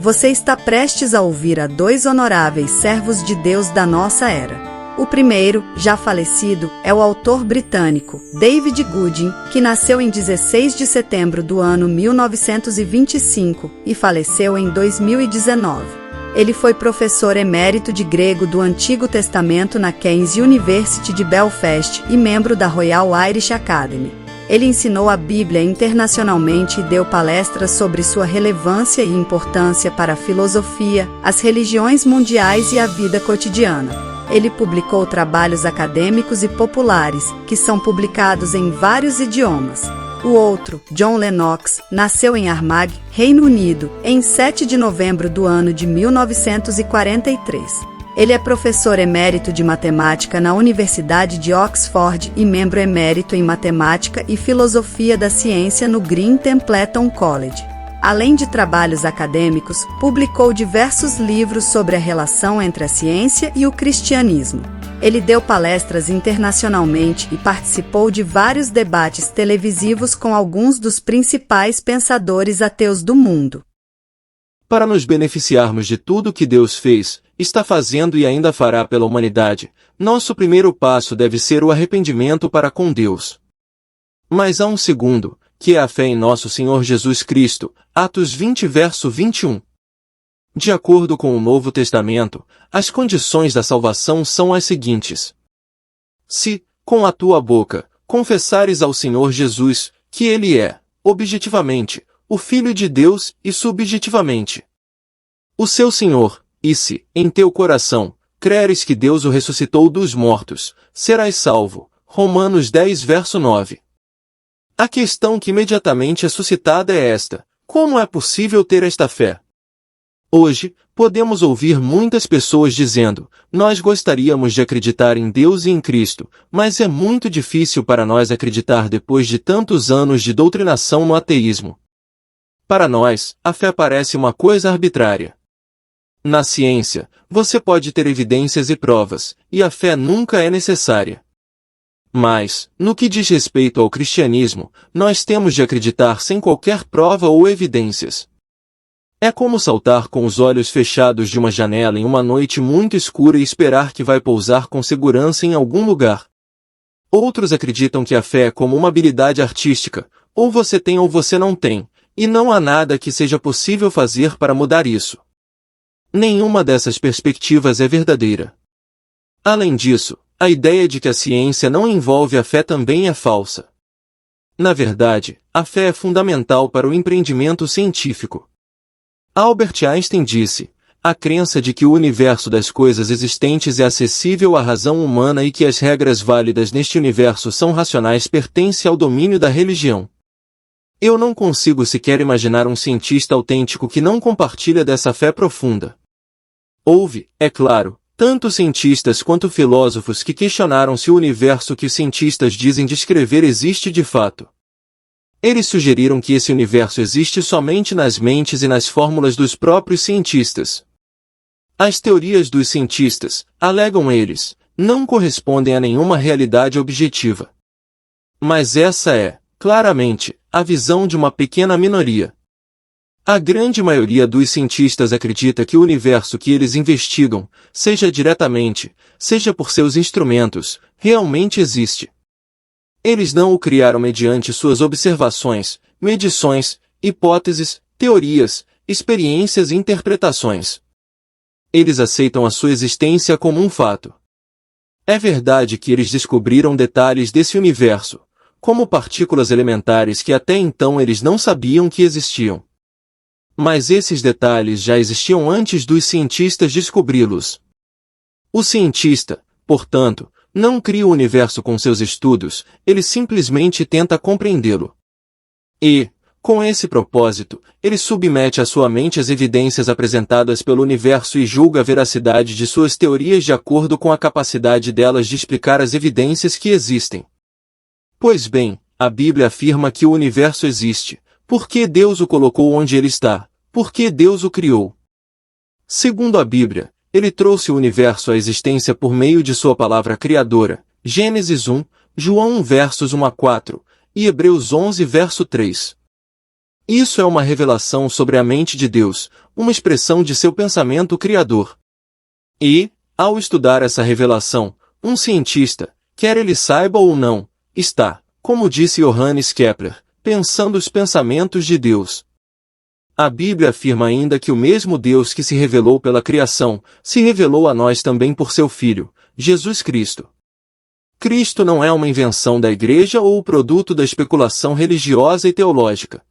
Você está prestes a ouvir a dois honoráveis servos de Deus da nossa era. O primeiro, já falecido, é o autor britânico David Gooding, que nasceu em 16 de setembro do ano 1925 e faleceu em 2019. Ele foi professor emérito de grego do Antigo Testamento na King's University de Belfast e membro da Royal Irish Academy. Ele ensinou a Bíblia internacionalmente e deu palestras sobre sua relevância e importância para a filosofia, as religiões mundiais e a vida cotidiana. Ele publicou trabalhos acadêmicos e populares, que são publicados em vários idiomas. O outro, John Lennox, nasceu em Armagh, Reino Unido, em 7 de novembro do ano de 1943. Ele é professor emérito de matemática na Universidade de Oxford e membro emérito em matemática e filosofia da ciência no Green Templeton College. Além de trabalhos acadêmicos, publicou diversos livros sobre a relação entre a ciência e o cristianismo. Ele deu palestras internacionalmente e participou de vários debates televisivos com alguns dos principais pensadores ateus do mundo. Para nos beneficiarmos de tudo que Deus fez, está fazendo e ainda fará pela humanidade, nosso primeiro passo deve ser o arrependimento para com Deus. Mas há um segundo, que é a fé em nosso Senhor Jesus Cristo, Atos 20 verso 21. De acordo com o Novo Testamento, as condições da salvação são as seguintes. Se, com a tua boca, confessares ao Senhor Jesus, que Ele é, objetivamente, o Filho de Deus e subjetivamente o seu Senhor, e se, em teu coração, creres que Deus o ressuscitou dos mortos, serás salvo. Romanos 10 verso 9. A questão que imediatamente é suscitada é esta: como é possível ter esta fé? Hoje, podemos ouvir muitas pessoas dizendo, nós gostaríamos de acreditar em Deus e em Cristo, mas é muito difícil para nós acreditar depois de tantos anos de doutrinação no ateísmo. Para nós, a fé parece uma coisa arbitrária. Na ciência, você pode ter evidências e provas, e a fé nunca é necessária. Mas, no que diz respeito ao cristianismo, nós temos de acreditar sem qualquer prova ou evidências. É como saltar com os olhos fechados de uma janela em uma noite muito escura e esperar que vai pousar com segurança em algum lugar. Outros acreditam que a fé é como uma habilidade artística, ou você tem ou você não tem, e não há nada que seja possível fazer para mudar isso. Nenhuma dessas perspectivas é verdadeira. Além disso, a ideia de que a ciência não envolve a fé também é falsa. Na verdade, a fé é fundamental para o empreendimento científico. Albert Einstein disse, a crença de que o universo das coisas existentes é acessível à razão humana e que as regras válidas neste universo são racionais pertence ao domínio da religião. Eu não consigo sequer imaginar um cientista autêntico que não compartilha dessa fé profunda. Houve, é claro, tanto cientistas quanto filósofos que questionaram se o universo que os cientistas dizem descrever existe de fato. Eles sugeriram que esse universo existe somente nas mentes e nas fórmulas dos próprios cientistas. As teorias dos cientistas, alegam eles, não correspondem a nenhuma realidade objetiva. Mas essa é, claramente, a visão de uma pequena minoria. A grande maioria dos cientistas acredita que o universo que eles investigam, seja diretamente, seja por seus instrumentos, realmente existe. Eles não o criaram mediante suas observações, medições, hipóteses, teorias, experiências e interpretações. Eles aceitam a sua existência como um fato. É verdade que eles descobriram detalhes desse universo, como partículas elementares que até então eles não sabiam que existiam. Mas esses detalhes já existiam antes dos cientistas descobri-los. O cientista, portanto, não cria o universo com seus estudos, ele simplesmente tenta compreendê-lo. E, com esse propósito, ele submete à sua mente as evidências apresentadas pelo universo e julga a veracidade de suas teorias de acordo com a capacidade delas de explicar as evidências que existem. Pois bem, a Bíblia afirma que o universo existe. Por que Deus o colocou onde ele está? Por que Deus o criou? Segundo a Bíblia, ele trouxe o universo à existência por meio de sua palavra criadora, Gênesis 1, João 1 versos 1 a 4, e Hebreus 11 verso 3. Isso é uma revelação sobre a mente de Deus, uma expressão de seu pensamento criador. E, ao estudar essa revelação, um cientista, quer ele saiba ou não, está, como disse Johannes Kepler, pensando os pensamentos de Deus. A Bíblia afirma ainda que o mesmo Deus que se revelou pela criação, se revelou a nós também por seu Filho, Jesus Cristo. Cristo não é uma invenção da Igreja ou o produto da especulação religiosa e teológica.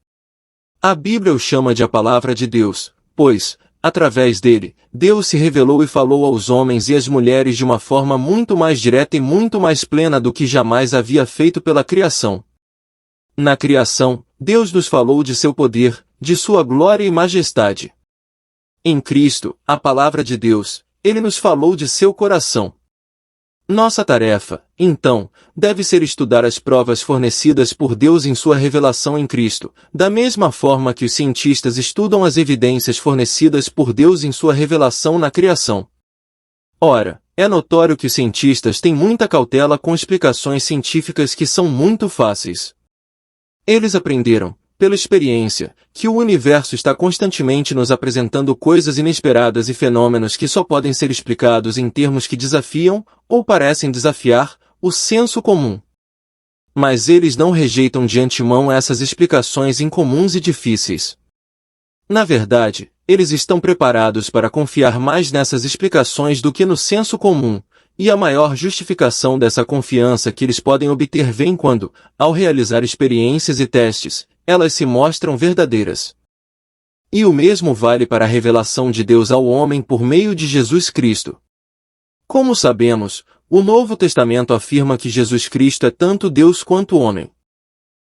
A Bíblia o chama de a Palavra de Deus, pois, através dele, Deus se revelou e falou aos homens e às mulheres de uma forma muito mais direta e muito mais plena do que jamais havia feito pela criação. Na criação, Deus nos falou de seu poder, de sua glória e majestade. Em Cristo, a Palavra de Deus, ele nos falou de seu coração. Nossa tarefa, então, deve ser estudar as provas fornecidas por Deus em sua revelação em Cristo, da mesma forma que os cientistas estudam as evidências fornecidas por Deus em sua revelação na criação. Ora, é notório que os cientistas têm muita cautela com explicações científicas que são muito fáceis. Eles aprenderam, pela experiência, que o universo está constantemente nos apresentando coisas inesperadas e fenômenos que só podem ser explicados em termos que desafiam, ou parecem desafiar, o senso comum. Mas eles não rejeitam de antemão essas explicações incomuns e difíceis. Na verdade, eles estão preparados para confiar mais nessas explicações do que no senso comum, e a maior justificação dessa confiança que eles podem obter vem quando, ao realizar experiências e testes, elas se mostram verdadeiras. E o mesmo vale para a revelação de Deus ao homem por meio de Jesus Cristo. Como sabemos, o Novo Testamento afirma que Jesus Cristo é tanto Deus quanto homem.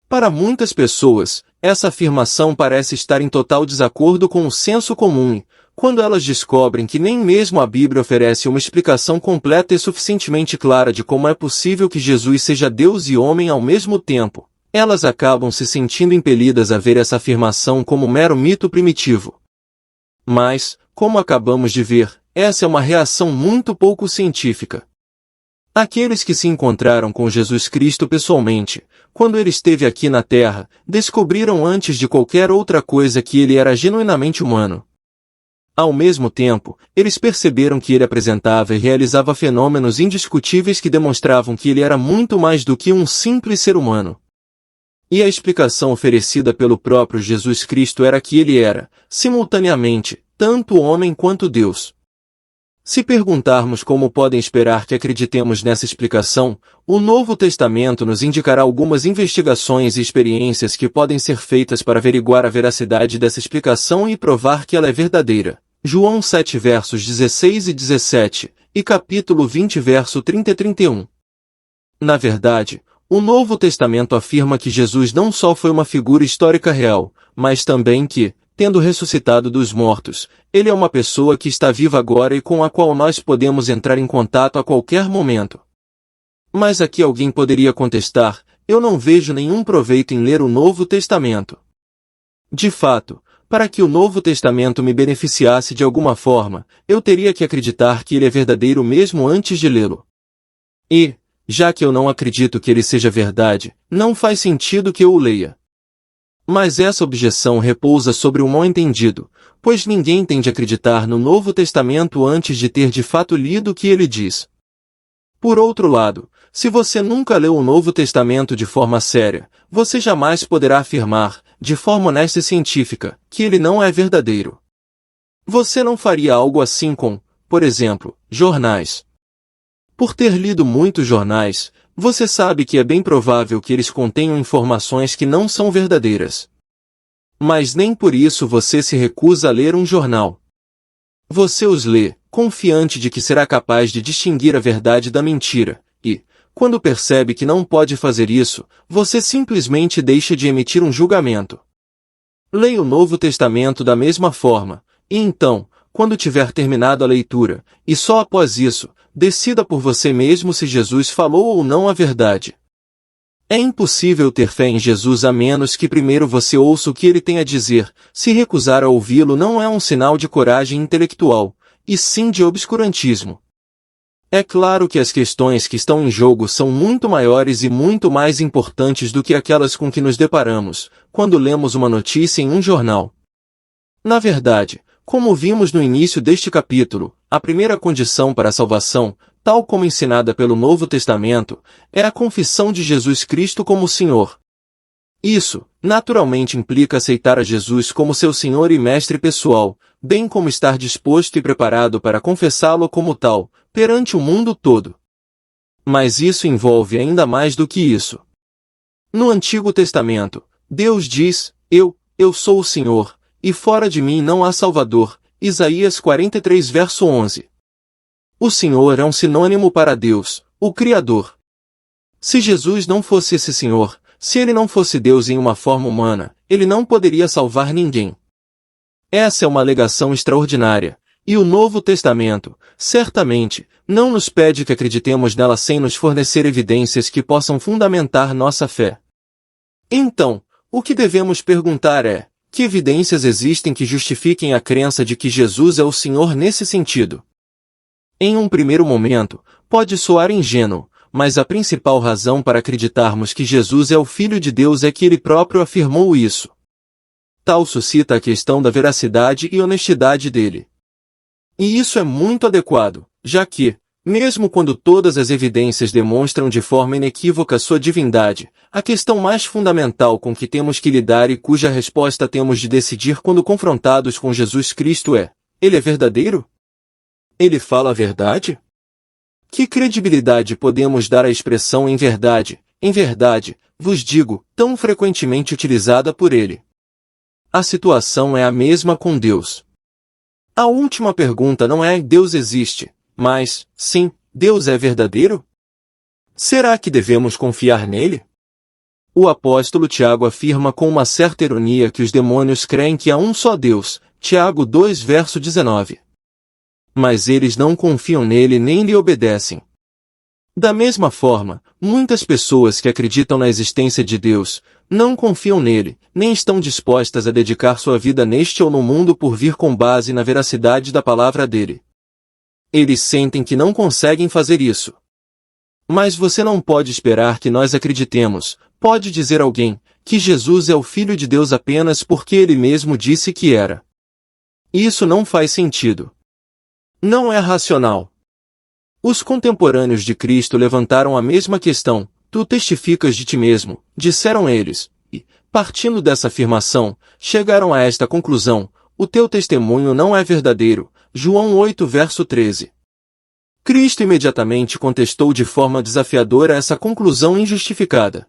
Para muitas pessoas, essa afirmação parece estar em total desacordo com o senso comum, quando elas descobrem que nem mesmo a Bíblia oferece uma explicação completa e suficientemente clara de como é possível que Jesus seja Deus e homem ao mesmo tempo. Elas acabam se sentindo impelidas a ver essa afirmação como mero mito primitivo. Mas, como acabamos de ver, essa é uma reação muito pouco científica. Aqueles que se encontraram com Jesus Cristo pessoalmente, quando ele esteve aqui na Terra, descobriram antes de qualquer outra coisa que ele era genuinamente humano. Ao mesmo tempo, eles perceberam que ele apresentava e realizava fenômenos indiscutíveis que demonstravam que ele era muito mais do que um simples ser humano. E a explicação oferecida pelo próprio Jesus Cristo era que ele era, simultaneamente, tanto homem quanto Deus. Se perguntarmos como podem esperar que acreditemos nessa explicação, o Novo Testamento nos indicará algumas investigações e experiências que podem ser feitas para averiguar a veracidade dessa explicação e provar que ela é verdadeira. João 7 versos 16 e 17, e capítulo 20 verso 30 e 31. Na verdade, o Novo Testamento afirma que Jesus não só foi uma figura histórica real, mas também que, tendo ressuscitado dos mortos, ele é uma pessoa que está viva agora e com a qual nós podemos entrar em contato a qualquer momento. Mas aqui alguém poderia contestar: eu não vejo nenhum proveito em ler o Novo Testamento. De fato, para que o Novo Testamento me beneficiasse de alguma forma, eu teria que acreditar que ele é verdadeiro mesmo antes de lê-lo. E, já que eu não acredito que ele seja verdade, não faz sentido que eu o leia. Mas essa objeção repousa sobre o mal-entendido, pois ninguém tem de acreditar no Novo Testamento antes de ter de fato lido o que ele diz. Por outro lado, se você nunca leu o Novo Testamento de forma séria, você jamais poderá afirmar, de forma honesta e científica, que ele não é verdadeiro. Você não faria algo assim com, por exemplo, jornais. Por ter lido muitos jornais, você sabe que é bem provável que eles contenham informações que não são verdadeiras. Mas nem por isso você se recusa a ler um jornal. Você os lê, confiante de que será capaz de distinguir a verdade da mentira, e, quando percebe que não pode fazer isso, você simplesmente deixa de emitir um julgamento. Leia o Novo Testamento da mesma forma, e então, quando tiver terminado a leitura, e só após isso, decida por você mesmo se Jesus falou ou não a verdade. É impossível ter fé em Jesus a menos que primeiro você ouça o que ele tem a dizer. Se recusar a ouvi-lo não é um sinal de coragem intelectual, e sim de obscurantismo. É claro que as questões que estão em jogo são muito maiores e muito mais importantes do que aquelas com que nos deparamos quando lemos uma notícia em um jornal. Na verdade, como vimos no início deste capítulo, a primeira condição para a salvação, tal como ensinada pelo Novo Testamento, é a confissão de Jesus Cristo como Senhor. Isso, naturalmente, implica aceitar a Jesus como seu Senhor e Mestre pessoal, bem como estar disposto e preparado para confessá-lo como tal, perante o mundo todo. Mas isso envolve ainda mais do que isso. No Antigo Testamento, Deus diz, eu sou o Senhor, e fora de mim não há Salvador, Isaías 43 verso 11. O Senhor é um sinônimo para Deus, o Criador. Se Jesus não fosse esse Senhor, se ele não fosse Deus em uma forma humana, ele não poderia salvar ninguém. Essa é uma alegação extraordinária, e o Novo Testamento, certamente, não nos pede que acreditemos nela sem nos fornecer evidências que possam fundamentar nossa fé. Então, o que devemos perguntar é, que evidências existem que justifiquem a crença de que Jesus é o Senhor nesse sentido? Em um primeiro momento, pode soar ingênuo, mas a principal razão para acreditarmos que Jesus é o Filho de Deus é que ele próprio afirmou isso. Tal suscita a questão da veracidade e honestidade dele. E isso é muito adequado, já que, mesmo quando todas as evidências demonstram de forma inequívoca sua divindade, a questão mais fundamental com que temos que lidar e cuja resposta temos de decidir quando confrontados com Jesus Cristo é: ele é verdadeiro? Ele fala a verdade? Que credibilidade podemos dar à expressão em verdade, vos digo, tão frequentemente utilizada por ele? A situação é a mesma com Deus. A última pergunta não é Deus existe, mas, sim, Deus é verdadeiro? Será que devemos confiar nele? O apóstolo Tiago afirma com uma certa ironia que os demônios creem que há um só Deus, Tiago 2 verso 19. Mas eles não confiam nele nem lhe obedecem. Da mesma forma, muitas pessoas que acreditam na existência de Deus, não confiam nele, nem estão dispostas a dedicar sua vida neste ou no mundo por vir com base na veracidade da palavra dele. Eles sentem que não conseguem fazer isso. Mas você não pode esperar que nós acreditemos, pode dizer alguém, que Jesus é o Filho de Deus apenas porque ele mesmo disse que era. Isso não faz sentido. Não é racional. Os contemporâneos de Cristo levantaram a mesma questão: tu testificas de ti mesmo, disseram eles, e, partindo dessa afirmação, chegaram a esta conclusão: o teu testemunho não é verdadeiro. João 8 verso 13. Cristo imediatamente contestou de forma desafiadora essa conclusão injustificada.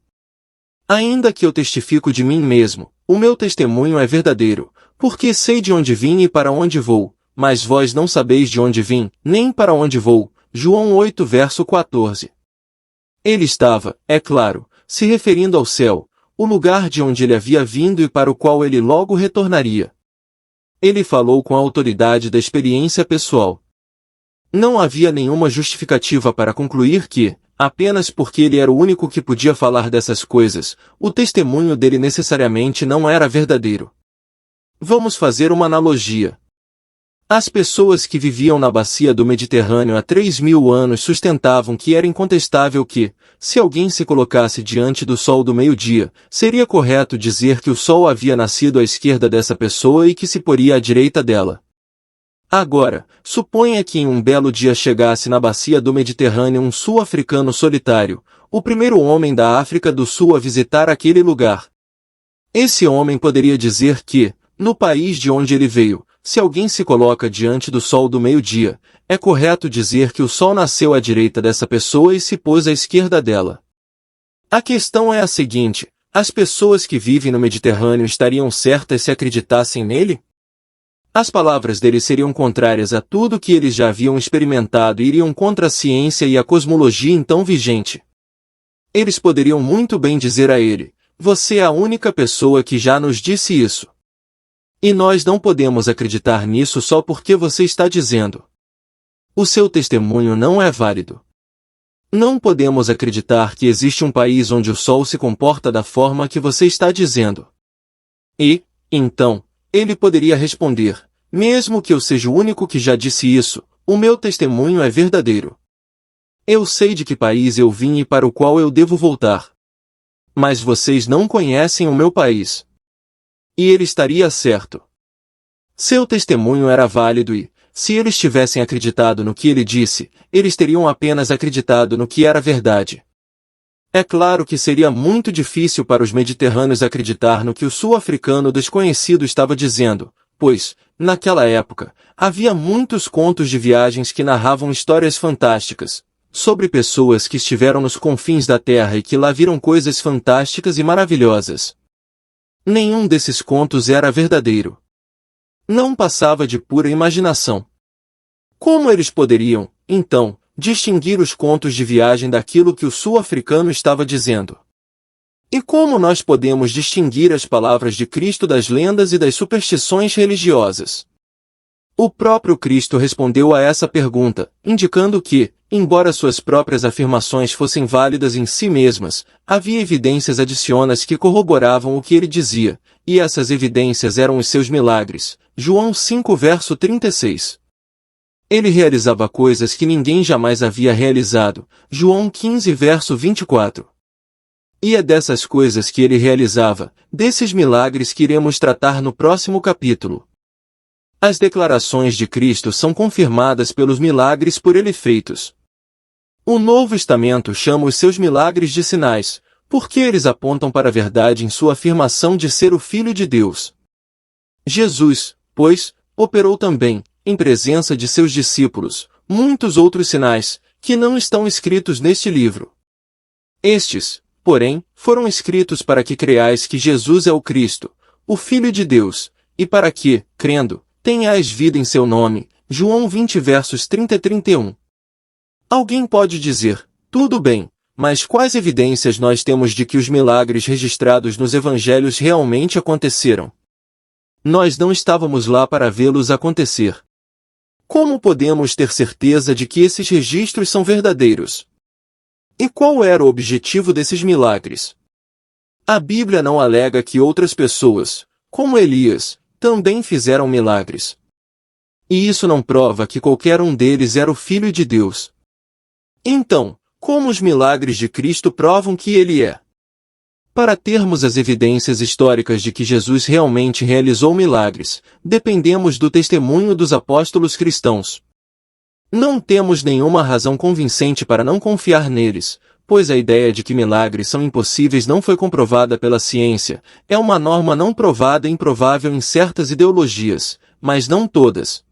Ainda que eu testifico de mim mesmo, o meu testemunho é verdadeiro, porque sei de onde vim e para onde vou, mas vós não sabeis de onde vim, nem para onde vou. João 8 verso 14. Ele estava, é claro, se referindo ao céu, o lugar de onde ele havia vindo e para o qual ele logo retornaria. Ele falou com a autoridade da experiência pessoal. Não havia nenhuma justificativa para concluir que, apenas porque ele era o único que podia falar dessas coisas, o testemunho dele necessariamente não era verdadeiro. Vamos fazer uma analogia. As pessoas que viviam na bacia do Mediterrâneo há 3.000 anos sustentavam que era incontestável que, se alguém se colocasse diante do sol do meio-dia, seria correto dizer que o sol havia nascido à esquerda dessa pessoa e que se poria à direita dela. Agora, suponha que em um belo dia chegasse na bacia do Mediterrâneo um sul-africano solitário, o primeiro homem da África do Sul a visitar aquele lugar. Esse homem poderia dizer que, no país de onde ele veio, se alguém se coloca diante do sol do meio-dia, é correto dizer que o sol nasceu à direita dessa pessoa e se pôs à esquerda dela. A questão é a seguinte: as pessoas que vivem no Mediterrâneo estariam certas se acreditassem nele? As palavras dele seriam contrárias a tudo que eles já haviam experimentado e iriam contra a ciência e a cosmologia então vigente. Eles poderiam muito bem dizer a ele: você é a única pessoa que já nos disse isso. E nós não podemos acreditar nisso só porque você está dizendo. O seu testemunho não é válido. Não podemos acreditar que existe um país onde o sol se comporta da forma que você está dizendo. E, então, ele poderia responder: mesmo que eu seja o único que já disse isso, o meu testemunho é verdadeiro. Eu sei de que país eu vim e para o qual eu devo voltar. Mas vocês não conhecem o meu país. E ele estaria certo. Seu testemunho era válido e, se eles tivessem acreditado no que ele disse, eles teriam apenas acreditado no que era verdade. É claro que seria muito difícil para os mediterrâneos acreditar no que o sul-africano desconhecido estava dizendo, pois, naquela época, havia muitos contos de viagens que narravam histórias fantásticas, sobre pessoas que estiveram nos confins da terra e que lá viram coisas fantásticas e maravilhosas. Nenhum desses contos era verdadeiro. Não passava de pura imaginação. Como eles poderiam, então, distinguir os contos de viagem daquilo que o sul-africano estava dizendo? E como nós podemos distinguir as palavras de Cristo das lendas e das superstições religiosas? O próprio Cristo respondeu a essa pergunta, indicando que, embora suas próprias afirmações fossem válidas em si mesmas, havia evidências adicionais que corroboravam o que ele dizia, e essas evidências eram os seus milagres. João 5 verso 36. Ele realizava coisas que ninguém jamais havia realizado. João 15 verso 24. E é dessas coisas que ele realizava, desses milagres que iremos tratar no próximo capítulo. As declarações de Cristo são confirmadas pelos milagres por ele feitos. O Novo Testamento chama os seus milagres de sinais, porque eles apontam para a verdade em sua afirmação de ser o Filho de Deus. Jesus, pois, operou também, em presença de seus discípulos, muitos outros sinais, que não estão escritos neste livro. Estes, porém, foram escritos para que creiais que Jesus é o Cristo, o Filho de Deus, e para que, crendo, tenhais vida em seu nome. João 20 versos 30 e 31. Alguém pode dizer, tudo bem, mas quais evidências nós temos de que os milagres registrados nos evangelhos realmente aconteceram? Nós não estávamos lá para vê-los acontecer. Como podemos ter certeza de que esses registros são verdadeiros? E qual era o objetivo desses milagres? A Bíblia não alega que outras pessoas, como Elias, também fizeram milagres. E isso não prova que qualquer um deles era o Filho de Deus. Então, como os milagres de Cristo provam que ele é? Para termos as evidências históricas de que Jesus realmente realizou milagres, dependemos do testemunho dos apóstolos cristãos. Não temos nenhuma razão convincente para não confiar neles, pois a ideia de que milagres são impossíveis não foi comprovada pela ciência, é uma norma não provada e improvável em certas ideologias, mas não todas.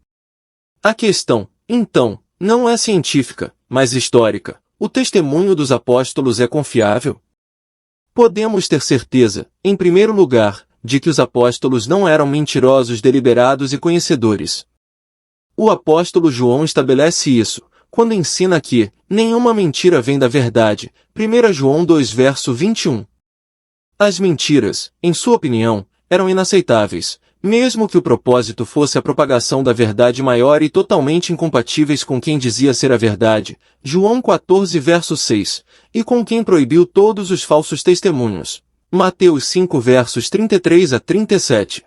A questão, então, não é científica, mas histórica. O testemunho dos apóstolos é confiável? Podemos ter certeza, em primeiro lugar, de que os apóstolos não eram mentirosos deliberados e conhecedores. O apóstolo João estabelece isso, quando ensina que nenhuma mentira vem da verdade. 1 João 2 verso 21. As mentiras, em sua opinião, eram inaceitáveis, mesmo que o propósito fosse a propagação da verdade maior e totalmente incompatíveis com quem dizia ser a verdade. João 14 verso 6, e com quem proibiu todos os falsos testemunhos. Mateus 5 versos 33 a 37.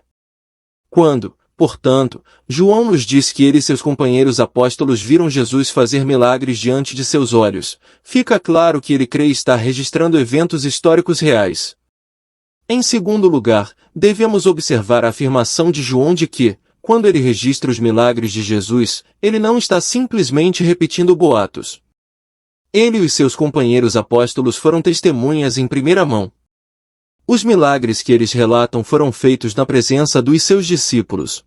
Quando, portanto, João nos diz que ele e seus companheiros apóstolos viram Jesus fazer milagres diante de seus olhos, fica claro que ele crê estar registrando eventos históricos reais. Em segundo lugar, devemos observar a afirmação de João de que, quando ele registra os milagres de Jesus, ele não está simplesmente repetindo boatos. Ele e os seus companheiros apóstolos foram testemunhas em primeira mão. Os milagres que eles relatam foram feitos na presença dos seus discípulos.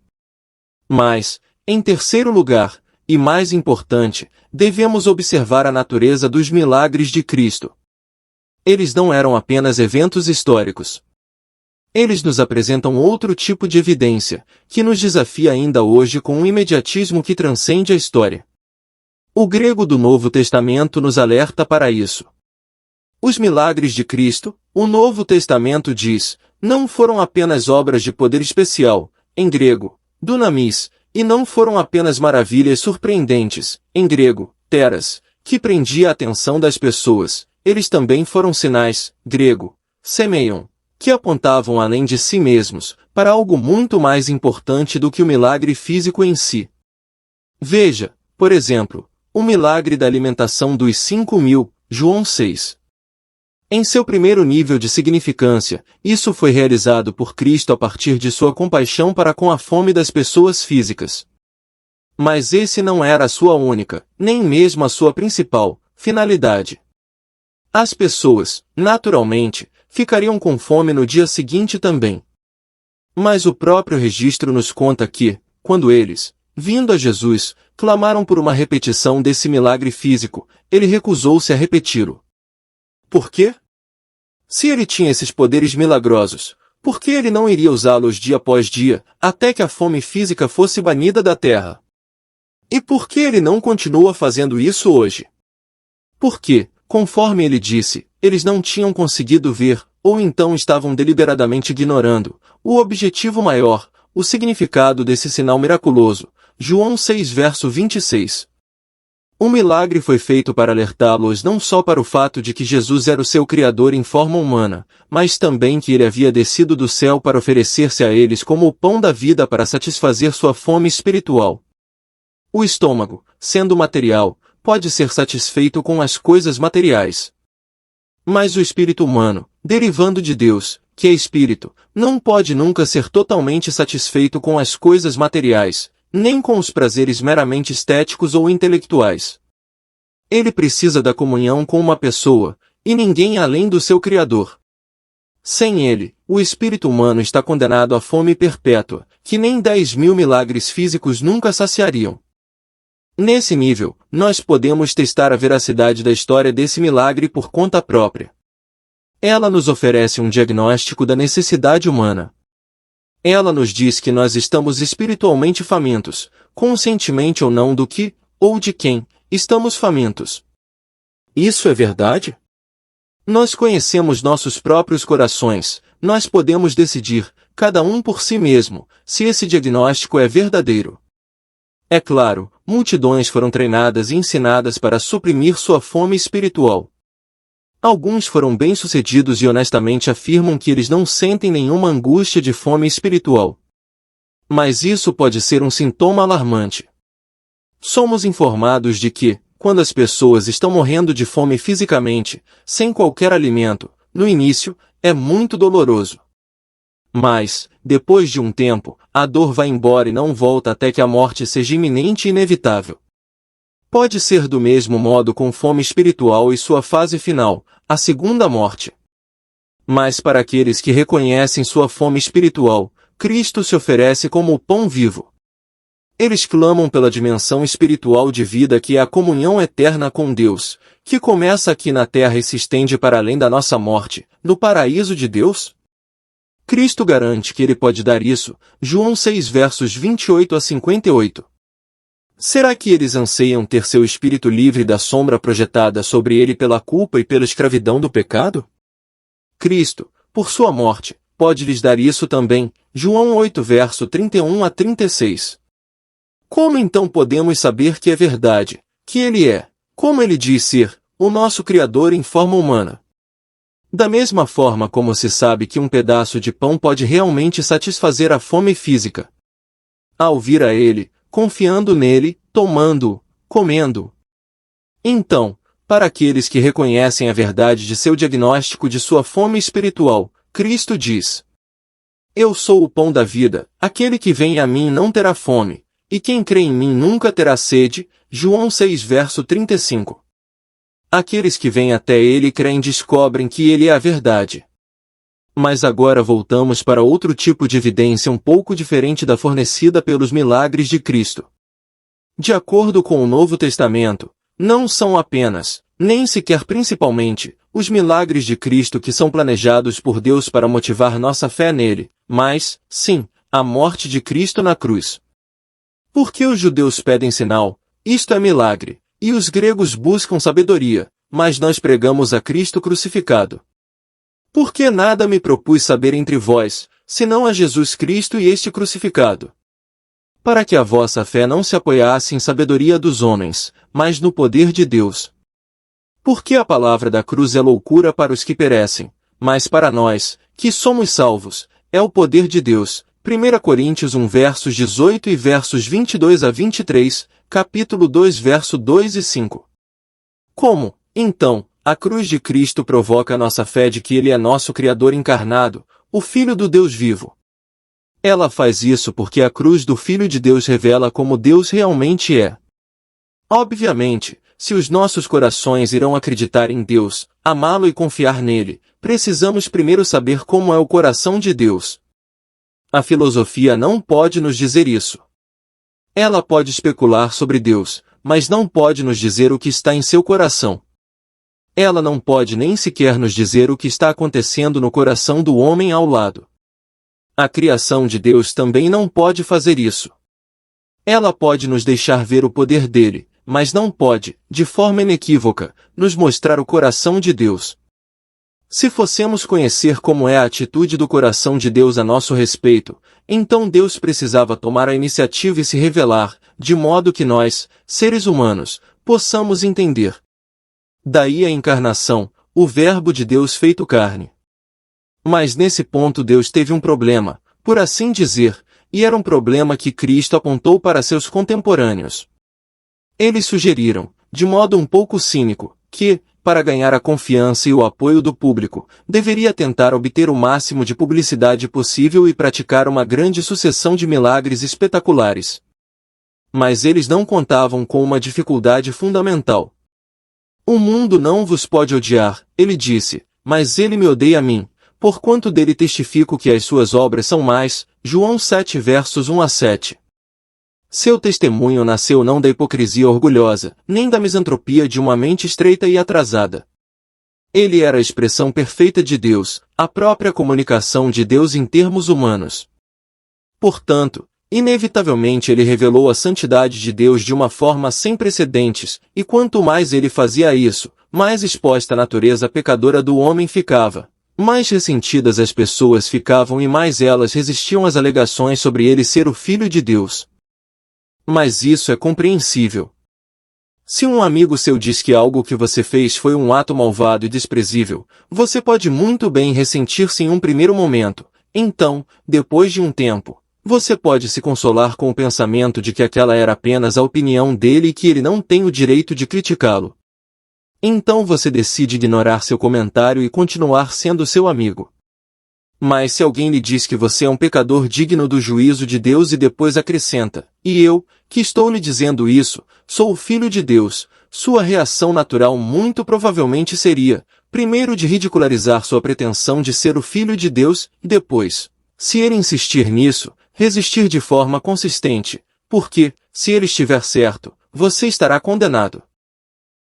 Mas, em terceiro lugar, e mais importante, devemos observar a natureza dos milagres de Cristo. Eles não eram apenas eventos históricos. Eles nos apresentam outro tipo de evidência, que nos desafia ainda hoje com um imediatismo que transcende a história. O grego do Novo Testamento nos alerta para isso. Os milagres de Cristo, o Novo Testamento diz, não foram apenas obras de poder especial, em grego, dunamis, e não foram apenas maravilhas surpreendentes, em grego, teras, que prendia a atenção das pessoas, eles também foram sinais, grego, semeion, que apontavam além de si mesmos, para algo muito mais importante do que o milagre físico em si. Veja, por exemplo, O milagre da alimentação dos 5.000, João 6. Em seu primeiro nível de significância, isso foi realizado por Cristo a partir de sua compaixão para com a fome das pessoas físicas. Mas esse não era a sua única, nem mesmo a sua principal, finalidade. As pessoas, naturalmente, ficariam com fome no dia seguinte também. Mas o próprio registro nos conta que, quando eles, vindo a Jesus, clamaram por uma repetição desse milagre físico, ele recusou-se a repeti-lo. Por quê? Se ele tinha esses poderes milagrosos, por que ele não iria usá-los dia após dia, até que a fome física fosse banida da terra? E por que ele não continua fazendo isso hoje? Porque, conforme ele disse, eles não tinham conseguido ver, ou então estavam deliberadamente ignorando, o objetivo maior, o significado desse sinal miraculoso. João 6 verso 26. O milagre foi feito para alertá-los não só para o fato de que Jesus era o seu Criador em forma humana, mas também que ele havia descido do céu para oferecer-se a eles como o pão da vida para satisfazer sua fome espiritual. O estômago, sendo material, pode ser satisfeito com as coisas materiais. Mas o espírito humano, derivando de Deus, que é espírito, não pode nunca ser totalmente satisfeito com as coisas materiais, nem com os prazeres meramente estéticos ou intelectuais. Ele precisa da comunhão com uma pessoa, e ninguém além do seu Criador. Sem ele, o espírito humano está condenado à fome perpétua, que nem 10.000 milagres físicos nunca saciariam. Nesse nível, nós podemos testar a veracidade da história desse milagre por conta própria. Ela nos oferece um diagnóstico da necessidade humana. Ela nos diz que nós estamos espiritualmente famintos, conscientemente ou não do que, ou de quem, estamos famintos. Isso é verdade? Nós conhecemos nossos próprios corações, nós podemos decidir, cada um por si mesmo, se esse diagnóstico é verdadeiro. É claro, multidões foram treinadas e ensinadas para suprimir sua fome espiritual. Alguns foram bem-sucedidos e honestamente afirmam que eles não sentem nenhuma angústia de fome espiritual. Mas isso pode ser um sintoma alarmante. Somos informados de que, quando as pessoas estão morrendo de fome fisicamente, sem qualquer alimento, no início, é muito doloroso. Mas, depois de um tempo, a dor vai embora e não volta até que a morte seja iminente e inevitável. Pode ser do mesmo modo com fome espiritual e sua fase final, a segunda morte. Mas para aqueles que reconhecem sua fome espiritual, Cristo se oferece como o pão vivo. Eles clamam pela dimensão espiritual de vida que é a comunhão eterna com Deus, que começa aqui na terra e se estende para além da nossa morte, no paraíso de Deus. Cristo garante que ele pode dar isso, João 6 versos 28 a 58. Será que eles anseiam ter seu espírito livre da sombra projetada sobre ele pela culpa e pela escravidão do pecado? Cristo, por sua morte, pode lhes dar isso também, João 8 verso 31 a 36. Como então podemos saber que é verdade, que ele é, como ele diz ser, o nosso Criador em forma humana? Da mesma forma como se sabe que um pedaço de pão pode realmente satisfazer a fome física. Ao vir a ele, confiando nele, tomando-o, comendo-o. Então, para aqueles que reconhecem a verdade de seu diagnóstico de sua fome espiritual, Cristo diz: Eu sou o pão da vida, aquele que vem a mim não terá fome, e quem crê em mim nunca terá sede, João 6 verso 35. Aqueles que vêm até ele e creem descobrem que ele é a verdade. Mas agora voltamos para outro tipo de evidência um pouco diferente da fornecida pelos milagres de Cristo. De acordo com o Novo Testamento, não são apenas, nem sequer principalmente, os milagres de Cristo que são planejados por Deus para motivar nossa fé nele, mas, sim, a morte de Cristo na cruz. Porque os judeus pedem sinal, isto é milagre, e os gregos buscam sabedoria, mas nós pregamos a Cristo crucificado. Porque nada me propus saber entre vós, senão a Jesus Cristo e este crucificado. Para que a vossa fé não se apoiasse em sabedoria dos homens, mas no poder de Deus. Porque a palavra da cruz é loucura para os que perecem, mas para nós, que somos salvos, é o poder de Deus, 1 Coríntios 1 versos 18 e versos 22 a 23, capítulo 2 verso 2 e 5. Como, então, a cruz de Cristo provoca a nossa fé de que Ele é nosso Criador encarnado, o Filho do Deus vivo? Ela faz isso porque a cruz do Filho de Deus revela como Deus realmente é. Obviamente, se os nossos corações irão acreditar em Deus, amá-lo e confiar nele, precisamos primeiro saber como é o coração de Deus. A filosofia não pode nos dizer isso. Ela pode especular sobre Deus, mas não pode nos dizer o que está em seu coração. Ela não pode nem sequer nos dizer o que está acontecendo no coração do homem ao lado. A criação de Deus também não pode fazer isso. Ela pode nos deixar ver o poder dele, mas não pode, de forma inequívoca, nos mostrar o coração de Deus. Se fossemos conhecer como é a atitude do coração de Deus a nosso respeito, então Deus precisava tomar a iniciativa e se revelar, de modo que nós, seres humanos, possamos entender. Daí a encarnação, o Verbo de Deus feito carne. Mas nesse ponto Deus teve um problema, por assim dizer, e era um problema que Cristo apontou para seus contemporâneos. Eles sugeriram, de modo um pouco cínico, que, para ganhar a confiança e o apoio do público, deveria tentar obter o máximo de publicidade possível e praticar uma grande sucessão de milagres espetaculares. Mas eles não contavam com uma dificuldade fundamental. O mundo não vos pode odiar, ele disse, mas ele me odeia a mim, porquanto dele testifico que as suas obras são mais. João 7 versos 1 a 7. Seu testemunho nasceu não da hipocrisia orgulhosa, nem da misantropia de uma mente estreita e atrasada. Ele era a expressão perfeita de Deus, a própria comunicação de Deus em termos humanos. Portanto, inevitavelmente ele revelou a santidade de Deus de uma forma sem precedentes, e quanto mais ele fazia isso, mais exposta a natureza pecadora do homem ficava. Mais ressentidas as pessoas ficavam e mais elas resistiam às alegações sobre ele ser o Filho de Deus. Mas isso é compreensível. Se um amigo seu diz que algo que você fez foi um ato malvado e desprezível, você pode muito bem ressentir-se em um primeiro momento. Então, depois de um tempo, você pode se consolar com o pensamento de que aquela era apenas a opinião dele e que ele não tem o direito de criticá-lo. Então você decide ignorar seu comentário e continuar sendo seu amigo. Mas se alguém lhe diz que você é um pecador digno do juízo de Deus e depois acrescenta, e eu, que estou lhe dizendo isso, sou o Filho de Deus, sua reação natural muito provavelmente seria, primeiro de ridicularizar sua pretensão de ser o Filho de Deus, e depois, se ele insistir nisso, resistir de forma consistente, porque, se ele estiver certo, você estará condenado.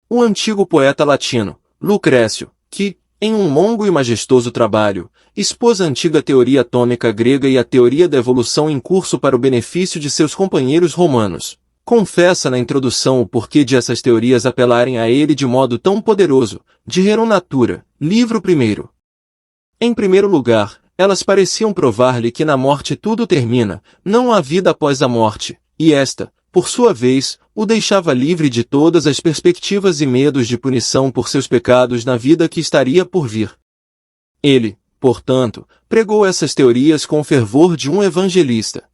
O antigo poeta latino, Lucrécio, que, em um longo e majestoso trabalho, expôs a antiga teoria atômica grega e a teoria da evolução em curso para o benefício de seus companheiros romanos, confessa na introdução o porquê de essas teorias apelarem a ele de modo tão poderoso, de Rerum Natura, livro 1. Em primeiro lugar, elas pareciam provar-lhe que na morte tudo termina, não há vida após a morte, e esta, por sua vez, o deixava livre de todas as perspectivas e medos de punição por seus pecados na vida que estaria por vir. Ele, portanto, pregou essas teorias com o fervor de um evangelista.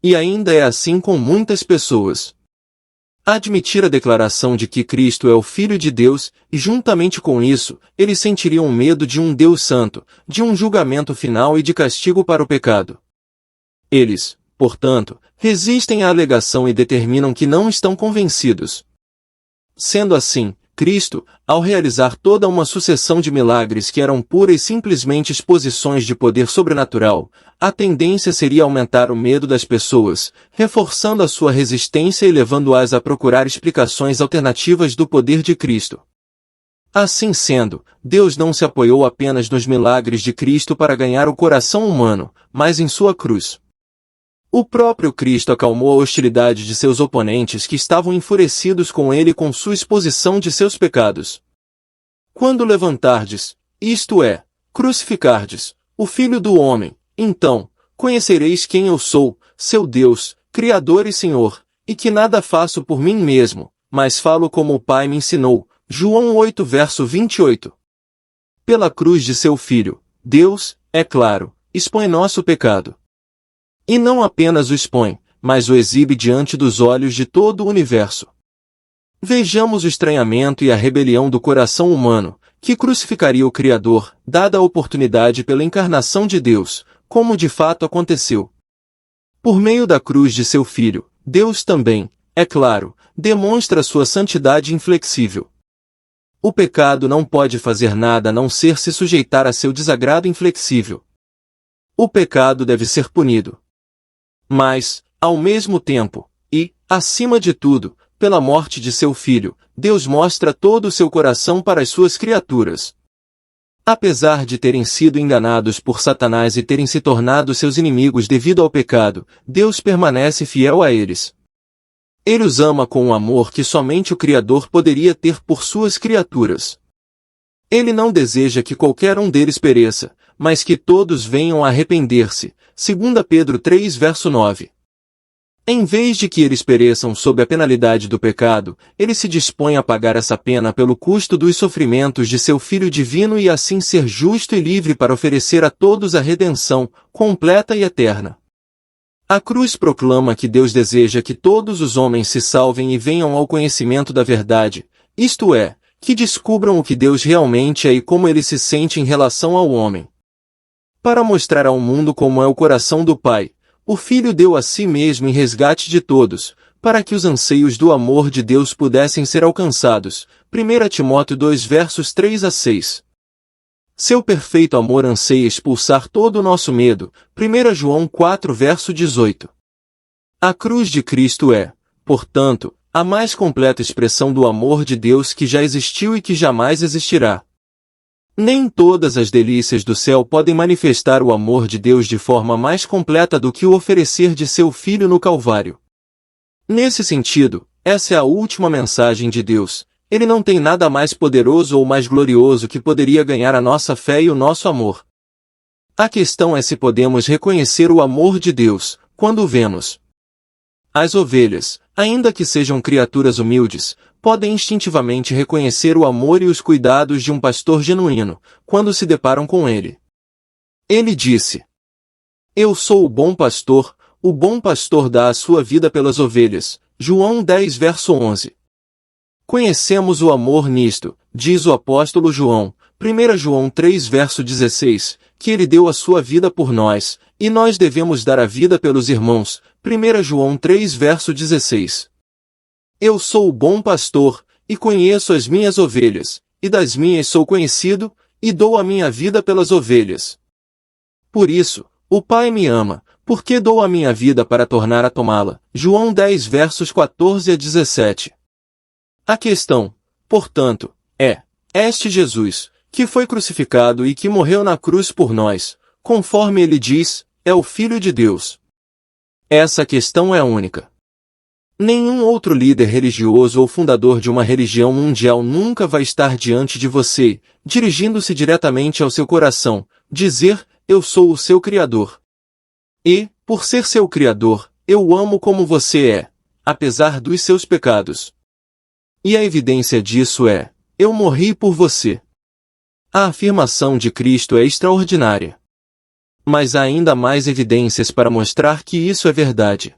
E ainda é assim com muitas pessoas. Admitir a declaração de que Cristo é o Filho de Deus, e juntamente com isso, eles sentiriam medo de um Deus santo, de um julgamento final e de castigo para o pecado. Eles, portanto, resistem à alegação e determinam que não estão convencidos. Sendo assim, Cristo, ao realizar toda uma sucessão de milagres que eram pura e simplesmente exposições de poder sobrenatural, a tendência seria aumentar o medo das pessoas, reforçando a sua resistência e levando-as a procurar explicações alternativas do poder de Cristo. Assim sendo, Deus não se apoiou apenas nos milagres de Cristo para ganhar o coração humano, mas em sua cruz. O próprio Cristo acalmou a hostilidade de seus oponentes que estavam enfurecidos com ele com sua exposição de seus pecados. Quando levantardes, isto é, crucificardes, o Filho do Homem, então, conhecereis quem eu sou, seu Deus, Criador e Senhor, e que nada faço por mim mesmo, mas falo como o Pai me ensinou. João 8 verso 28. Pela cruz de seu Filho, Deus, é claro, expõe nosso pecado. E não apenas o expõe, mas o exibe diante dos olhos de todo o universo. Vejamos o estranhamento e a rebelião do coração humano, que crucificaria o Criador, dada a oportunidade pela encarnação de Deus, como de fato aconteceu. Por meio da cruz de seu Filho, Deus também, é claro, demonstra sua santidade inflexível. O pecado não pode fazer nada a não ser se sujeitar a seu desagrado inflexível. O pecado deve ser punido. Mas, ao mesmo tempo, e, acima de tudo, pela morte de seu Filho, Deus mostra todo o seu coração para as suas criaturas. Apesar de terem sido enganados por Satanás e terem se tornado seus inimigos devido ao pecado, Deus permanece fiel a eles. Ele os ama com um amor que somente o Criador poderia ter por suas criaturas. Ele não deseja que qualquer um deles pereça, mas que todos venham a arrepender-se, 2 Pedro 3 verso 9. Em vez de que eles pereçam sob a penalidade do pecado, ele se dispõe a pagar essa pena pelo custo dos sofrimentos de seu Filho divino e assim ser justo e livre para oferecer a todos a redenção, completa e eterna. A cruz proclama que Deus deseja que todos os homens se salvem e venham ao conhecimento da verdade, isto é, que descubram o que Deus realmente é e como ele se sente em relação ao homem. Para mostrar ao mundo como é o coração do Pai, o Filho deu a si mesmo em resgate de todos, para que os anseios do amor de Deus pudessem ser alcançados. 1 Timóteo 2 versos 3 a 6. Seu perfeito amor anseia expulsar todo o nosso medo. 1 João 4 verso 18. A cruz de Cristo é, portanto, a mais completa expressão do amor de Deus que já existiu e que jamais existirá. Nem todas as delícias do céu podem manifestar o amor de Deus de forma mais completa do que o oferecer de seu Filho no Calvário. Nesse sentido, essa é a última mensagem de Deus. Ele não tem nada mais poderoso ou mais glorioso que poderia ganhar a nossa fé e o nosso amor. A questão é se podemos reconhecer o amor de Deus, quando o vemos. As ovelhas, ainda que sejam criaturas humildes, podem instintivamente reconhecer o amor e os cuidados de um pastor genuíno, quando se deparam com ele. Ele disse: Eu sou o bom pastor dá a sua vida pelas ovelhas. João 10 verso 11. Conhecemos o amor nisto, diz o apóstolo João, 1 João 3 verso 16, que ele deu a sua vida por nós, e nós devemos dar a vida pelos irmãos, 1 João 3 verso 16. Eu sou o bom pastor, e conheço as minhas ovelhas, e das minhas sou conhecido, e dou a minha vida pelas ovelhas. Por isso, o Pai me ama, porque dou a minha vida para tornar a tomá-la. João 10 versos 14 a 17. A questão, portanto, é, este Jesus, que foi crucificado e que morreu na cruz por nós, conforme ele diz, é o Filho de Deus. Essa questão é única. Nenhum outro líder religioso ou fundador de uma religião mundial nunca vai estar diante de você, dirigindo-se diretamente ao seu coração, dizer, eu sou o seu Criador. E, por ser seu Criador, eu o amo como você é, apesar dos seus pecados. E a evidência disso é, eu morri por você. A afirmação de Cristo é extraordinária. Mas há ainda mais evidências para mostrar que isso é verdade.